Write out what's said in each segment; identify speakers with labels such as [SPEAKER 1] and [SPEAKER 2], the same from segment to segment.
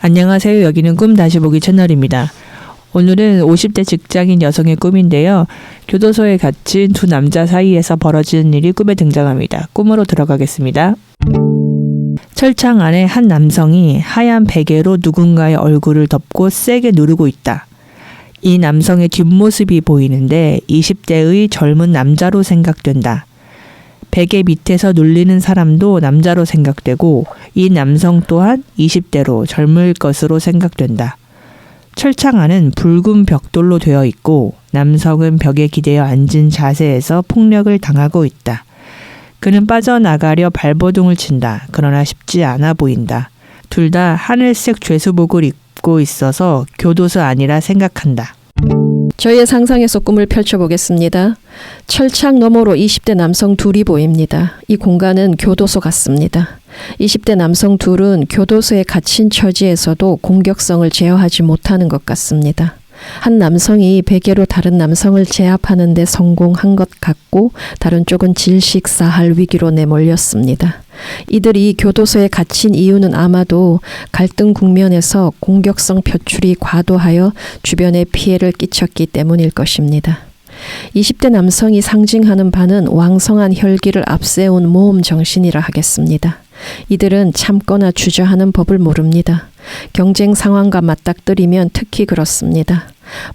[SPEAKER 1] 안녕하세요. 여기는 꿈 다시 보기 채널입니다. 오늘은 50대 직장인 여성의 꿈인데요. 교도소에 갇힌 두 남자 사이에서 벌어지는 일이 꿈에 등장합니다. 꿈으로 들어가겠습니다. 철창 안에 한 남성이 하얀 베개로 누군가의 얼굴을 덮고 세게 누르고 있다. 이 남성의 뒷모습이 보이는데 20대의 젊은 남자로 생각된다. 베개 밑에서 눌리는 사람도 남자로 생각되고 이 남성 또한 20대로 젊을 것으로 생각된다. 철창 안은 붉은 벽돌로 되어 있고 남성은 벽에 기대어 앉은 자세에서 폭력을 당하고 있다. 그는 빠져나가려 발버둥을 친다. 그러나 쉽지 않아 보인다. 둘 다 하늘색 죄수복을 입고 있어서 교도소 아니라 생각한다.
[SPEAKER 2] 저희의 상상에서 꿈을 펼쳐보겠습니다. 철창 너머로 20대 남성 둘이 보입니다. 이 공간은 교도소 같습니다. 20대 남성 둘은 교도소에 갇힌 처지에서도 공격성을 제어하지 못하는 것 같습니다. 한 남성이 베개로 다른 남성을 제압하는 데 성공한 것 같고 다른 쪽은 질식사할 위기로 내몰렸습니다. 이들이 교도소에 갇힌 이유는 아마도 갈등 국면에서 공격성 표출이 과도하여 주변에 피해를 끼쳤기 때문일 것입니다. 20대 남성이 상징하는 바는 왕성한 혈기를 앞세운 모험 정신이라 하겠습니다. 이들은 참거나 주저하는 법을 모릅니다. 경쟁 상황과 맞닥뜨리면 특히 그렇습니다.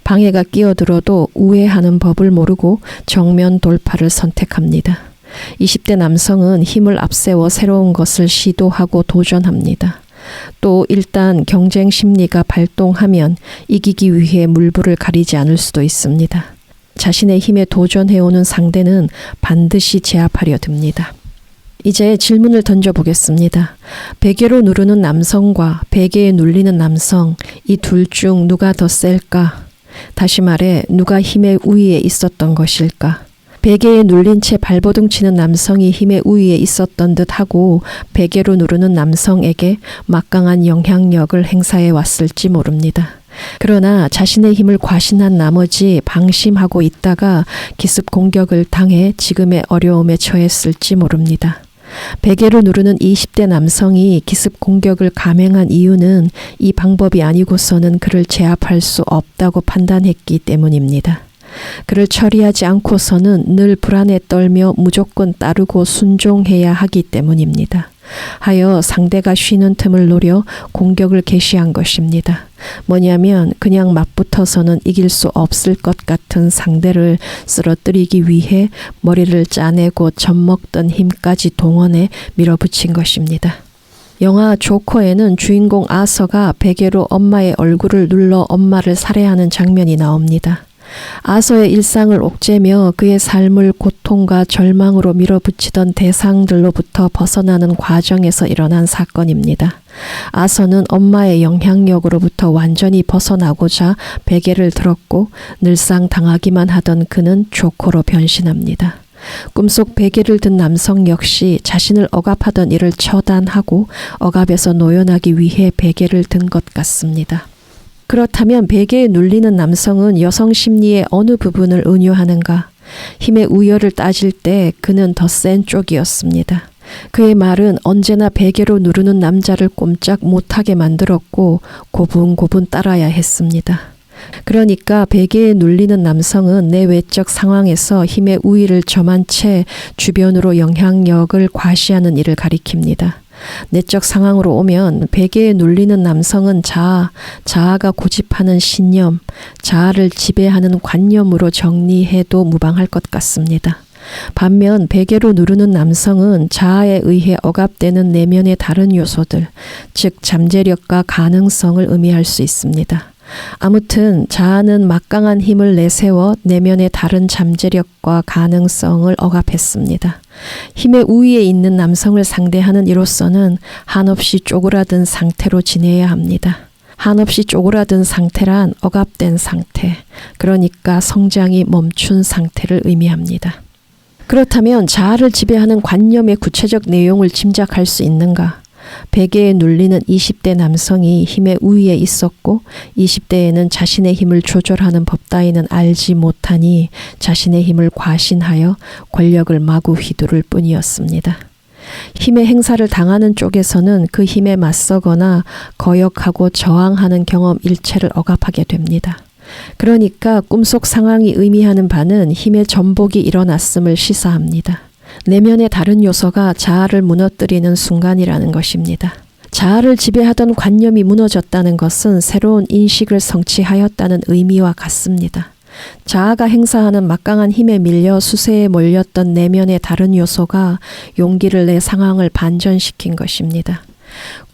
[SPEAKER 2] 방해가 끼어들어도 우회하는 법을 모르고 정면 돌파를 선택합니다. 20대 남성은 힘을 앞세워 새로운 것을 시도하고 도전합니다. 또 일단 경쟁 심리가 발동하면 이기기 위해 물불을 가리지 않을 수도 있습니다. 자신의 힘에 도전해오는 상대는 반드시 제압하려 듭니다. 이제 질문을 던져보겠습니다. 베개로 누르는 남성과 베개에 눌리는 남성, 이 둘 중 누가 더 셀까? 다시 말해 누가 힘의 우위에 있었던 것일까? 베개에 눌린 채 발버둥 치는 남성이 힘의 우위에 있었던 듯하고 베개로 누르는 남성에게 막강한 영향력을 행사해 왔을지 모릅니다. 그러나 자신의 힘을 과신한 나머지 방심하고 있다가 기습 공격을 당해 지금의 어려움에 처했을지 모릅니다. 베개를 누르는 20대 남성이 기습 공격을 감행한 이유는 이 방법이 아니고서는 그를 제압할 수 없다고 판단했기 때문입니다. 그를 처리하지 않고서는 늘 불안에 떨며 무조건 따르고 순종해야 하기 때문입니다. 하여 상대가 쉬는 틈을 노려 공격을 개시한 것입니다. 뭐냐면 그냥 맞붙어서는 이길 수 없을 것 같은 상대를 쓰러뜨리기 위해 머리를 짜내고 젖먹던 힘까지 동원해 밀어붙인 것입니다. 영화 조커에는 주인공 아서가 베개로 엄마의 얼굴을 눌러 엄마를 살해하는 장면이 나옵니다. 아서의 일상을 옥죄며 그의 삶을 고통과 절망으로 밀어붙이던 대상들로부터 벗어나는 과정에서 일어난 사건입니다. 아서는 엄마의 영향력으로부터 완전히 벗어나고자 베개를 들었고 늘상 당하기만 하던 그는 조커로 변신합니다. 꿈속 베개를 든 남성 역시 자신을 억압하던 이를 처단하고 억압에서 노연하기 위해 베개를 든 것 같습니다. 그렇다면 베개에 눌리는 남성은 여성 심리의 어느 부분을 은유하는가? 힘의 우열을 따질 때 그는 더 센 쪽이었습니다. 그의 말은 언제나 베개로 누르는 남자를 꼼짝 못하게 만들었고 고분고분 따라야 했습니다. 그러니까 베개에 눌리는 남성은 내 외적 상황에서 힘의 우위를 점한 채 주변으로 영향력을 과시하는 일을 가리킵니다. 내적 상황으로 오면 베개에 눌리는 남성은 자아가 고집하는 신념, 자아를 지배하는 관념으로 정리해도 무방할 것 같습니다. 반면 베개로 누르는 남성은 자아에 의해 억압되는 내면의 다른 요소들, 즉 잠재력과 가능성을 의미할 수 있습니다. 아무튼 자아는 막강한 힘을 내세워 내면의 다른 잠재력과 가능성을 억압했습니다. 힘의 우위에 있는 남성을 상대하는 이로서는 한없이 쪼그라든 상태로 지내야 합니다. 한없이 쪼그라든 상태란 억압된 상태, 그러니까 성장이 멈춘 상태를 의미합니다. 그렇다면 자아를 지배하는 관념의 구체적 내용을 짐작할 수 있는가? 베개에 눌리는 20대 남성이 힘의 우위에 있었고 20대에는 자신의 힘을 조절하는 법 따위는 알지 못하니 자신의 힘을 과신하여 권력을 마구 휘두를 뿐이었습니다. 힘의 행사를 당하는 쪽에서는 그 힘에 맞서거나 거역하고 저항하는 경험 일체를 억압하게 됩니다. 그러니까 꿈속 상황이 의미하는 바는 힘의 전복이 일어났음을 시사합니다. 내면의 다른 요소가 자아를 무너뜨리는 순간이라는 것입니다. 자아를 지배하던 관념이 무너졌다는 것은 새로운 인식을 성취하였다는 의미와 같습니다. 자아가 행사하는 막강한 힘에 밀려 수세에 몰렸던 내면의 다른 요소가 용기를 내 상황을 반전시킨 것입니다.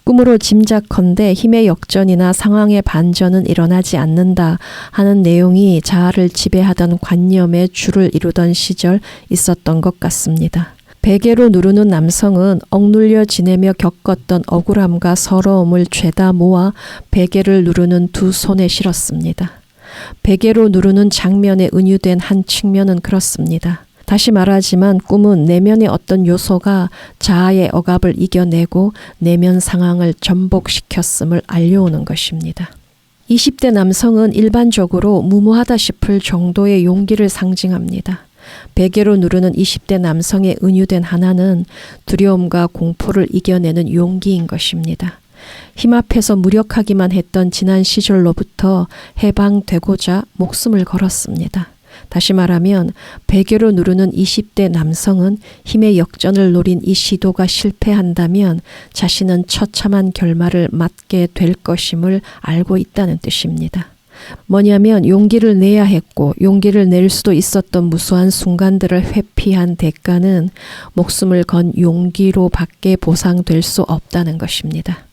[SPEAKER 2] 꿈으로 짐작컨대 힘의 역전이나 상황의 반전은 일어나지 않는다 하는 내용이 자아를 지배하던 관념의 주를 이루던 시절 있었던 것 같습니다. 베개로 누르는 남성은 억눌려 지내며 겪었던 억울함과 서러움을 죄다 모아 베개를 누르는 두 손에 실었습니다. 베개로 누르는 장면에 은유된 한 측면은 그렇습니다. 다시 말하지만 꿈은 내면의 어떤 요소가 자아의 억압을 이겨내고 내면 상황을 전복시켰음을 알려오는 것입니다. 20대 남성은 일반적으로 무모하다 싶을 정도의 용기를 상징합니다. 베개로 누르는 20대 남성의 은유된 하나는 두려움과 공포를 이겨내는 용기인 것입니다. 힘 앞에서 무력하기만 했던 지난 시절로부터 해방되고자 목숨을 걸었습니다. 다시 말하면 베개로 누르는 20대 남성은 힘의 역전을 노린 이 시도가 실패한다면 자신은 처참한 결말을 맞게 될 것임을 알고 있다는 뜻입니다. 뭐냐면 용기를 내야 했고 용기를 낼 수도 있었던 무수한 순간들을 회피한 대가는 목숨을 건 용기로 밖에 보상될 수 없다는 것입니다.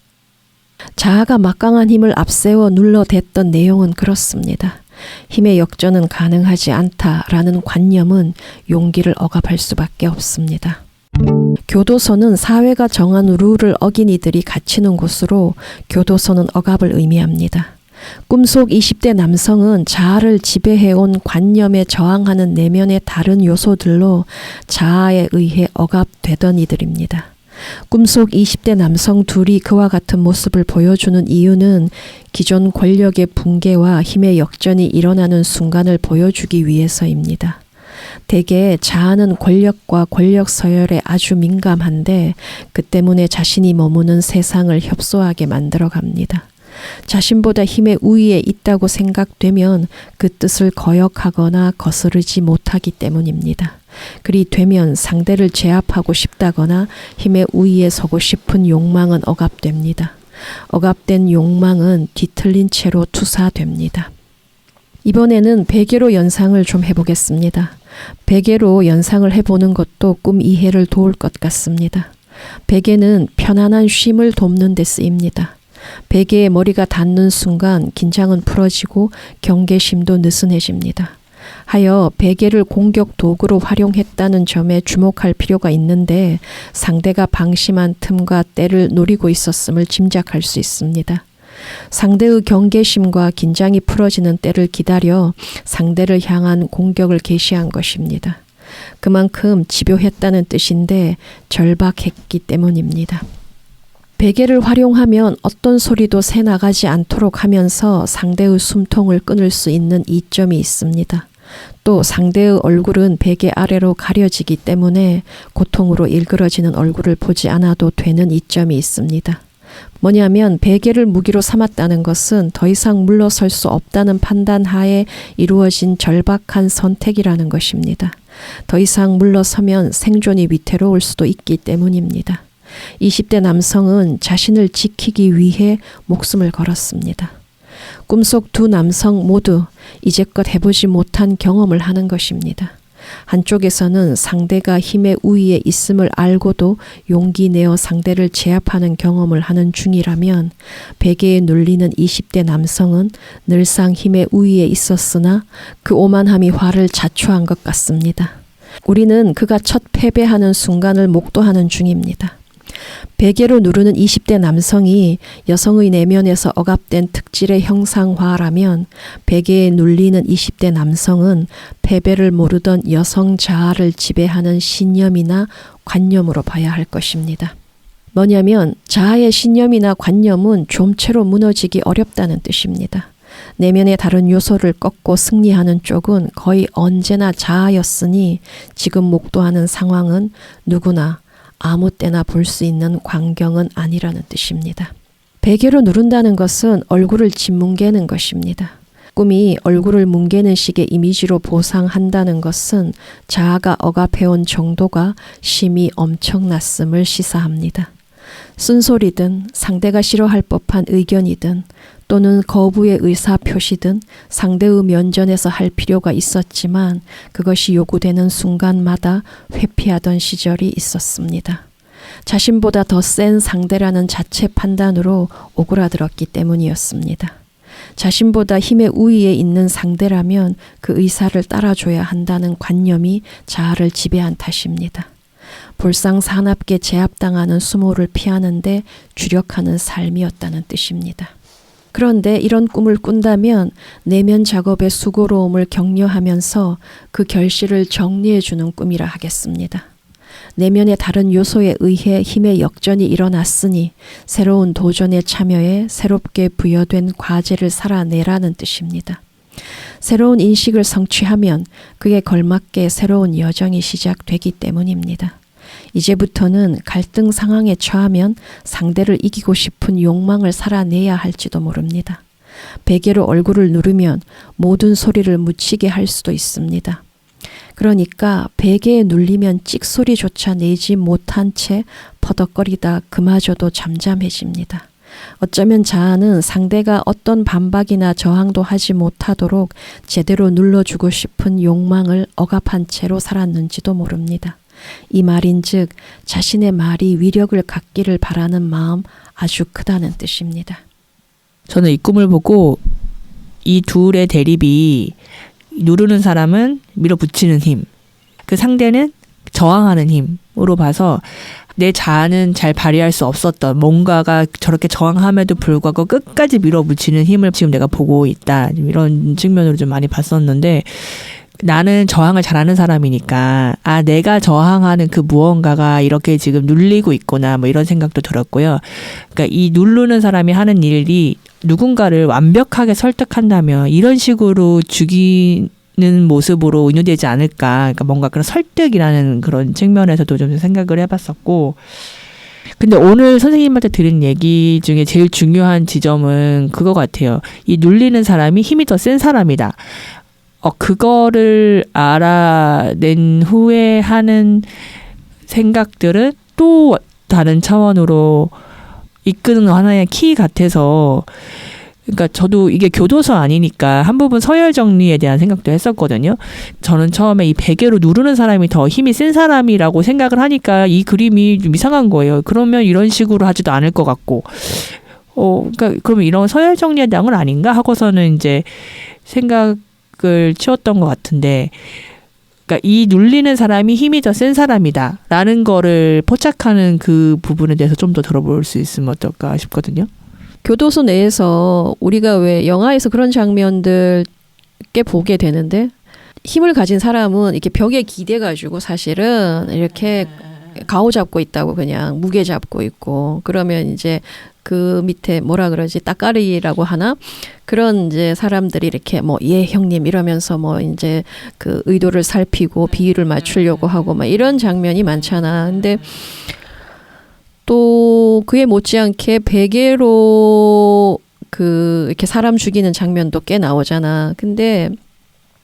[SPEAKER 2] 자아가 막강한 힘을 앞세워 눌러댔던 내용은 그렇습니다. 힘의 역전은 가능하지 않다라는 관념은 용기를 억압할 수밖에 없습니다. 교도소는 사회가 정한 룰을 어긴 이들이 갇히는 곳으로 교도소는 억압을 의미합니다. 꿈속 20대 남성은 자아를 지배해온 관념에 저항하는 내면의 다른 요소들로 자아에 의해 억압되던 이들입니다. 꿈속 20대 남성 둘이 그와 같은 모습을 보여주는 이유는 기존 권력의 붕괴와 힘의 역전이 일어나는 순간을 보여주기 위해서입니다. 대개 자아는 권력과 권력 서열에 아주 민감한데 그 때문에 자신이 머무는 세상을 협소하게 만들어갑니다. 자신보다 힘의 우위에 있다고 생각되면 그 뜻을 거역하거나 거스르지 못하기 때문입니다. 그리 되면 상대를 제압하고 싶다거나 힘의 우위에 서고 싶은 욕망은 억압됩니다. 억압된 욕망은 뒤틀린 채로 투사됩니다. 이번에는 베개로 연상을 좀 해보겠습니다. 베개로 연상을 해보는 것도 꿈 이해를 도울 것 같습니다. 베개는 편안한 쉼을 돕는 데 쓰입니다. 베개에 머리가 닿는 순간 긴장은 풀어지고 경계심도 느슨해집니다. 하여 베개를 공격 도구로 활용했다는 점에 주목할 필요가 있는데 상대가 방심한 틈과 때를 노리고 있었음을 짐작할 수 있습니다. 상대의 경계심과 긴장이 풀어지는 때를 기다려 상대를 향한 공격을 개시한 것입니다. 그만큼 집요했다는 뜻인데 절박했기 때문입니다. 베개를 활용하면 어떤 소리도 새나가지 않도록 하면서 상대의 숨통을 끊을 수 있는 이점이 있습니다. 또 상대의 얼굴은 베개 아래로 가려지기 때문에 고통으로 일그러지는 얼굴을 보지 않아도 되는 이점이 있습니다. 뭐냐면 베개를 무기로 삼았다는 것은 더 이상 물러설 수 없다는 판단 하에 이루어진 절박한 선택이라는 것입니다. 더 이상 물러서면 생존이 위태로울 수도 있기 때문입니다. 20대 남성은 자신을 지키기 위해 목숨을 걸었습니다. 꿈속 두 남성 모두 이제껏 해보지 못한 경험을 하는 것입니다. 한쪽에서는 상대가 힘의 우위에 있음을 알고도 용기 내어 상대를 제압하는 경험을 하는 중이라면 베개에 눌리는 20대 남성은 늘상 힘의 우위에 있었으나 그 오만함이 화를 자초한 것 같습니다. 우리는 그가 첫 패배하는 순간을 목도하는 중입니다. 베개로 누르는 20대 남성이 여성의 내면에서 억압된 특질의 형상화라면 베개에 눌리는 20대 남성은 패배를 모르던 여성 자아를 지배하는 신념이나 관념으로 봐야 할 것입니다. 뭐냐면 자아의 신념이나 관념은 좀채로 무너지기 어렵다는 뜻입니다. 내면의 다른 요소를 꺾고 승리하는 쪽은 거의 언제나 자아였으니 지금 목도하는 상황은 누구나 아무 때나 볼 수 있는 광경은 아니라는 뜻입니다. 베개로 누른다는 것은 얼굴을 짓뭉개는 것입니다. 꿈이 얼굴을 뭉개는 식의 이미지로 보상한다는 것은 자아가 억압해온 정도가 심히 엄청났음을 시사합니다. 쓴소리든 상대가 싫어할 법한 의견이든 또는 거부의 의사 표시든 상대의 면전에서 할 필요가 있었지만 그것이 요구되는 순간마다 회피하던 시절이 있었습니다. 자신보다 더 센 상대라는 자체 판단으로 오그라들었기 때문이었습니다. 자신보다 힘의 우위에 있는 상대라면 그 의사를 따라줘야 한다는 관념이 자아를 지배한 탓입니다. 볼상사납게 제압당하는 수모를 피하는데 주력하는 삶이었다는 뜻입니다. 그런데 이런 꿈을 꾼다면 내면 작업의 수고로움을 격려하면서 그 결실을 정리해주는 꿈이라 하겠습니다. 내면의 다른 요소에 의해 힘의 역전이 일어났으니 새로운 도전에 참여해 새롭게 부여된 과제를 살아내라는 뜻입니다. 새로운 인식을 성취하면 그에 걸맞게 새로운 여정이 시작되기 때문입니다. 이제부터는 갈등 상황에 처하면 상대를 이기고 싶은 욕망을 살아내야 할지도 모릅니다. 베개로 얼굴을 누르면 모든 소리를 묻히게 할 수도 있습니다. 그러니까 베개에 눌리면 찍소리조차 내지 못한 채 퍼덕거리다 그마저도 잠잠해집니다. 어쩌면 자아는 상대가 어떤 반박이나 저항도 하지 못하도록 제대로 눌러주고 싶은 욕망을 억압한 채로 살았는지도 모릅니다. 이 말인즉 자신의 말이 위력을 갖기를 바라는 마음 아주 크다는 뜻입니다.
[SPEAKER 1] 저는 이 꿈을 보고 이 둘의 대립이 누르는 사람은 밀어붙이는 힘, 그 상대는 저항하는 힘으로 봐서 내 자아는 잘 발휘할 수 없었던 뭔가가 저렇게 저항함에도 불구하고 끝까지 밀어붙이는 힘을 지금 내가 보고 있다. 이런 측면으로 좀 많이 봤었는데 나는 저항을 잘하는 사람이니까 내가 저항하는 그 무언가가 이렇게 지금 눌리고 있구나 뭐 이런 생각도 들었고요. 그러니까 이 누르는 사람이 하는 일이 누군가를 완벽하게 설득한다면 이런 식으로 죽이는 모습으로 은유되지 않을까. 그러니까 뭔가 그런 설득이라는 그런 측면에서도 좀 생각을 해봤었고. 근데 오늘 선생님한테 들은 얘기 중에 제일 중요한 지점은 그거 같아요. 이 눌리는 사람이 힘이 더 센 사람이다. 그거를 알아낸 후에 하는 생각들은 또 다른 차원으로 이끄는 하나의 키 같아서, 그러니까 저도 이게 교도소 아니니까 한 부분 서열 정리에 대한 생각도 했었거든요. 저는 처음에 이 베개로 누르는 사람이 더 힘이 센 사람이라고 생각을 하니까 이 그림이 좀 이상한 거예요. 그러면 이런 식으로 하지도 않을 것 같고, 그러니까 그러면 이런 서열 정리에 대한 건 아닌가 하고서는 이제 생각을 치웠던 것 같은데, 그러니까 이 눌리는 사람이 힘이 더 센 사람이다라는 거를 포착하는 그 부분에 대해서 좀 더 들어볼 수 있으면 어떨까 싶거든요.
[SPEAKER 2] 교도소 내에서 우리가 왜 영화에서 그런 장면들 꽤 보게 되는데 힘을 가진 사람은 이렇게 벽에 기대가지고 사실은 이렇게 가오 잡고 있다고 그냥 무게 잡고 있고 그러면 이제 그 밑에 뭐라 그러지 따까리라고 하나 그런 이제 사람들이 이렇게 뭐 예 형님 이러면서 뭐 이제 그 의도를 살피고 비위를 맞추려고 하고 막 이런 장면이 많잖아. 근데 또 그에 못지않게 베개로 그 이렇게 사람 죽이는 장면도 꽤 나오잖아. 근데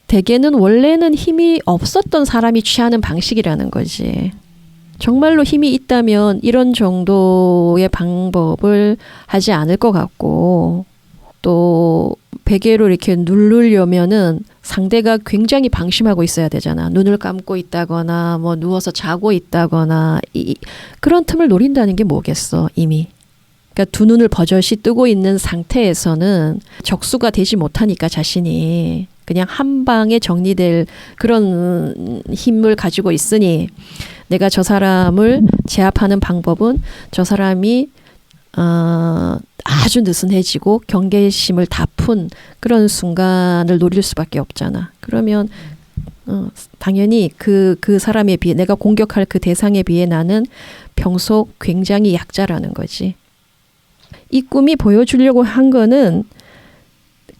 [SPEAKER 2] 대개는 원래는 힘이 없었던 사람이 취하는 방식이라는 거지. 정말로 힘이 있다면 이런 정도의 방법을 하지 않을 것 같고 또 베개로 이렇게 누르려면은 상대가 굉장히 방심하고 있어야 되잖아. 눈을 감고 있다거나 뭐 누워서 자고 있다거나 그런 틈을 노린다는 게 뭐겠어 이미. 그러니까 두 눈을 버젓이 뜨고 있는 상태에서는 적수가 되지 못하니까 자신이 그냥 한 방에 정리될 그런 힘을 가지고 있으니 내가 저사람을 제압하는 방법은 저 사람이 아주 느슨해지고 경계심을 다 푼 그런 순간을 노릴 수밖에 없잖아. 그러면 당연히 그 사람에 비해 내가 공격할 그 대상에 비해 나는 평소 굉장히 약자라는 거지. 이 꿈이 보여주려고 한 거는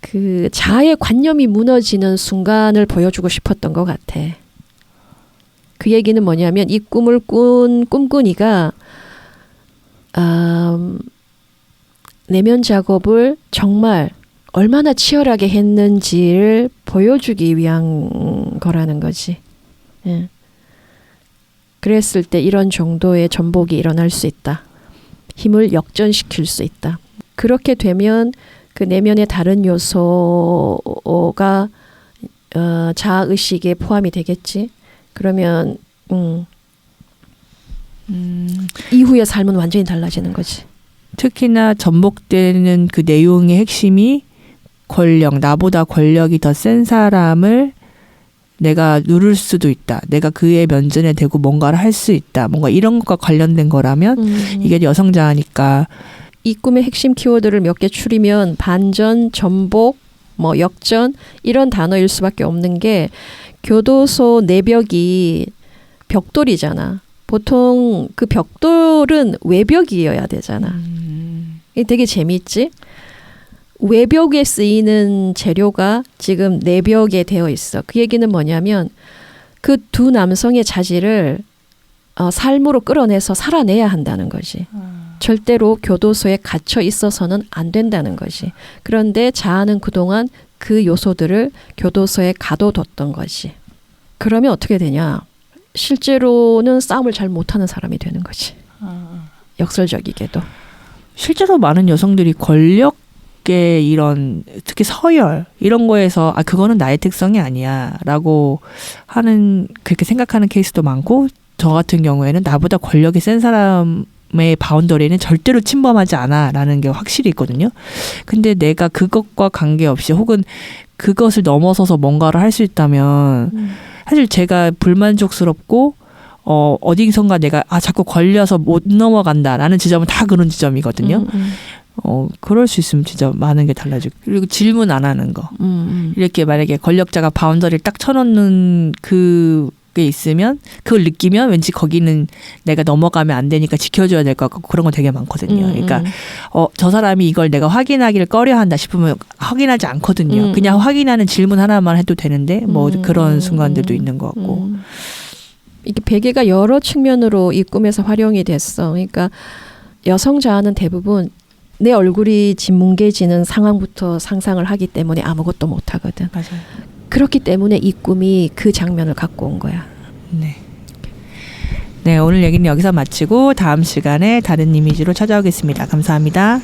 [SPEAKER 2] 그 자아의 관념이 무너지는 순간을 보여주고 싶었던 것 같아. 그 얘기는 뭐냐면 이 꿈을 꾼 꿈꾼이가 내면 작업을 정말 얼마나 치열하게 했는지를 보여주기 위한 거라는 거지. 예. 그랬을 때 이런 정도의 전복이 일어날 수 있다. 힘을 역전시킬 수 있다. 그렇게 되면 그 내면의 다른 요소가 자아의식에 포함이 되겠지. 그러면 이후의 삶은 완전히 달라지는 거지.
[SPEAKER 1] 특히나 전복되는 그 내용의 핵심이 권력, 나보다 권력이 더 센 사람을 내가 누를 수도 있다. 내가 그의 면전에 대고 뭔가를 할 수 있다. 뭔가 이런 것과 관련된 거라면 이게 여성자아니까.
[SPEAKER 2] 이 꿈의 핵심 키워드를 몇 개 추리면 반전, 전복, 뭐 역전 이런 단어일 수밖에 없는 게 교도소 내벽이 벽돌이잖아. 보통 그 벽돌은 외벽이어야 되잖아. 이게 되게 재밌지? 외벽에 쓰이는 재료가 지금 내벽에 되어 있어. 그 얘기는 뭐냐면 그 두 남성의 자질을 삶으로 끌어내서 살아내야 한다는 거지. 절대로 교도소에 갇혀 있어서는 안 된다는 거지. 그런데 자아는 그동안 그 요소들을 교도소에 가둬뒀던 거지. 그러면 어떻게 되냐? 실제로는 싸움을 잘 못하는 사람이 되는 거지. 역설적이게도.
[SPEAKER 1] 실제로 많은 여성들이 권력의 이런 특히 서열 이런 거에서 그거는 나의 특성이 아니야 라고 하는 그렇게 생각하는 케이스도 많고 저 같은 경우에는 나보다 권력이 센 사람의 바운더리는 절대로 침범하지 않아 라는 게 확실히 있거든요. 근데 내가 그것과 관계없이 혹은 그것을 넘어서서 뭔가를 할 수 있다면 사실 제가 불만족스럽고 어디선가 내가 자꾸 걸려서 못 넘어간다라는 지점은 다 그런 지점이거든요. 그럴 수 있으면 진짜 많은 게 달라지고. 그리고 질문 안 하는 거. 이렇게 만약에 권력자가 바운더리를 딱 쳐놓는 그게 있으면 그걸 느끼면 왠지 거기는 내가 넘어가면 안 되니까 지켜줘야 될 것 같고 그런 거 되게 많거든요. 그러니까 저 사람이 이걸 내가 확인하기를 꺼려한다 싶으면 확인하지 않거든요. 그냥 확인하는 질문 하나만 해도 되는데 뭐 그런 순간들도 있는 것 같고.
[SPEAKER 2] 이게 베개가 여러 측면으로 이 꿈에서 활용이 됐어. 그러니까 여성 자아는 대부분 내 얼굴이 짓뭉개지는 상황부터 상상을 하기 때문에 아무것도 못 하거든.
[SPEAKER 1] 맞아요.
[SPEAKER 2] 그렇기 때문에 이 꿈이 그 장면을 갖고 온 거야.
[SPEAKER 1] 네. 네, 오늘 얘기는 여기서 마치고 다음 시간에 다른 이미지로 찾아오겠습니다. 감사합니다.